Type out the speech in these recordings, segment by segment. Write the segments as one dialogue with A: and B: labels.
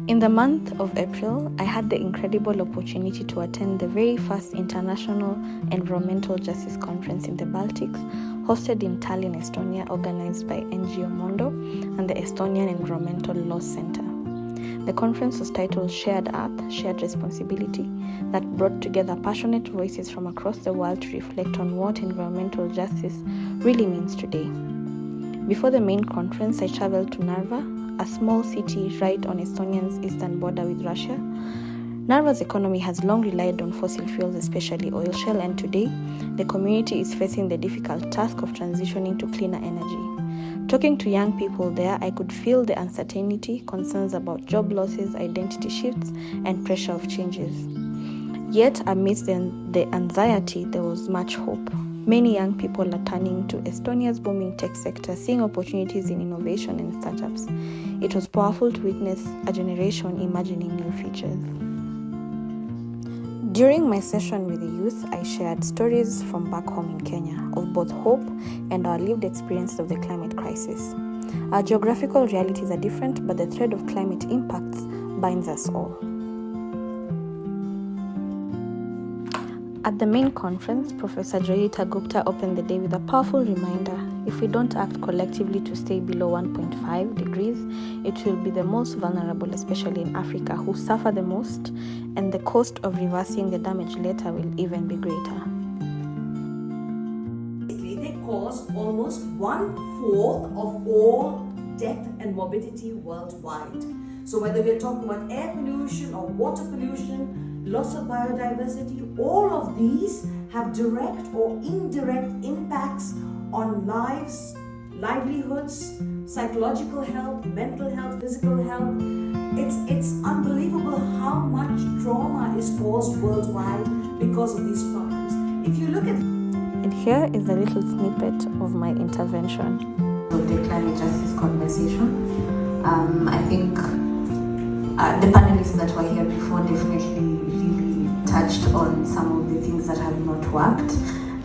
A: In the month of April, I had the incredible opportunity to attend the very first International Environmental Justice Conference in the Baltics, hosted in Tallinn, Estonia, organized by NGO Mondo and the Estonian Environmental Law Center. The conference was titled Shared Earth, Shared Responsibility, that brought together passionate voices from across the world to reflect on what environmental justice really means today. Before the main conference, I traveled to Narva, a small city right on Estonia's eastern border with Russia. Narva's economy has long relied on fossil fuels, especially oil shale, and today the community is facing the difficult task of transitioning to cleaner energy. Talking to young people there, I could feel the uncertainty, concerns about job losses, identity shifts, and pressure of changes. Yet, amidst the anxiety, there was much hope. Many young people are turning to Estonia's booming tech sector, seeing opportunities in innovation and startups. It was powerful to witness a generation imagining new futures. During my session with the youth, I shared stories from back home in Kenya of both hope and our lived experiences of the climate crisis. Our geographical realities are different, but the thread of climate impacts binds us all. At the main conference, Professor Joyita Gupta opened the day with a powerful reminder: if we don't act collectively to stay below 1.5 degrees, it will be the most vulnerable, especially in Africa, who suffer the most, and the cost of reversing the damage later will even be greater.
B: They cause almost 1/4 of all death and morbidity worldwide. So whether we're talking about air pollution or water pollution, loss of biodiversity, all of these have direct or indirect impacts on lives, livelihoods, psychological health, mental health, physical health. It's unbelievable how much trauma is caused worldwide because of these problems. If you look at...
A: And here is a little snippet of my intervention.
C: Of the climate justice conversation. I think the panelists that were here before definitely really touched on some of the things that have not worked.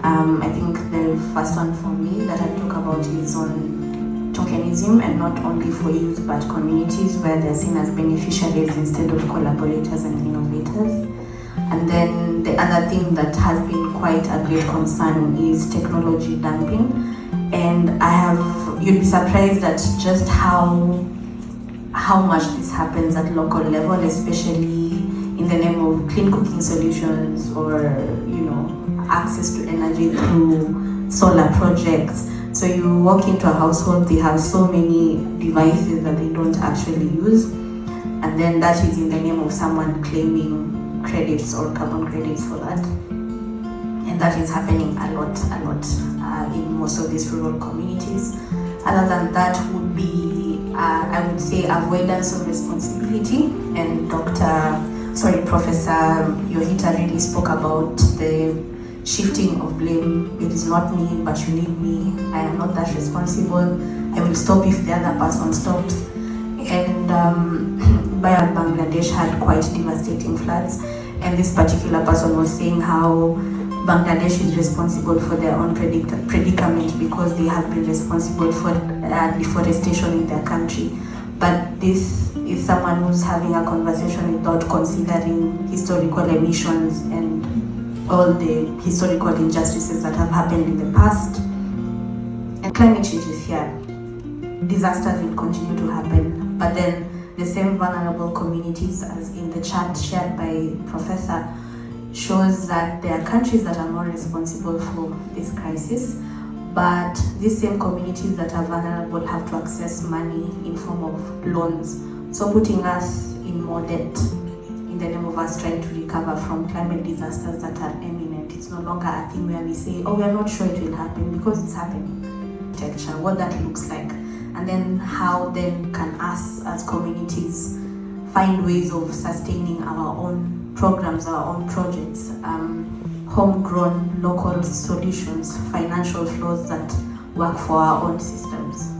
C: I think the first one for me that I talk about is on tokenism, and not only for youth but communities, where they're seen as beneficiaries instead of collaborators and innovators. And then the other thing that has been quite a great concern is technology dumping. And you'd be surprised at just how much this happens at local level, especially in the name of clean cooking solutions or, access to energy through solar projects. So you walk into a household, they have so many devices that they don't actually use. And then that is in the name of someone claiming credits or carbon credits for that. And that is happening a lot in most of these rural communities. Other than that would be, I would say, avoidance of responsibility. And Professor Yohita really spoke about the shifting of blame. It is not me, but you need me. I am not that responsible. I will stop if the other person stops. And Bangladesh had quite devastating floods. And this particular person was saying how Bangladesh is responsible for their own predicament because they have been responsible for deforestation in their country. But this is someone who's having a conversation without considering historical emissions and all the historical injustices that have happened in the past. And climate change is here. Disasters will continue to happen. But then the same vulnerable communities, as in the chart shared by Professor, shows that there are countries that are more responsible for this crisis, but these same communities that are vulnerable have to access money in form of loans, so putting us in more debt in the name of us trying to recover from climate disasters that are imminent. It's no longer a thing where we say, we are not sure it will happen, because it's happening. Architecture, what that looks like, and then how then can us as communities find ways of sustaining our own programs, our own projects, homegrown local solutions, financial flows that work for our own systems.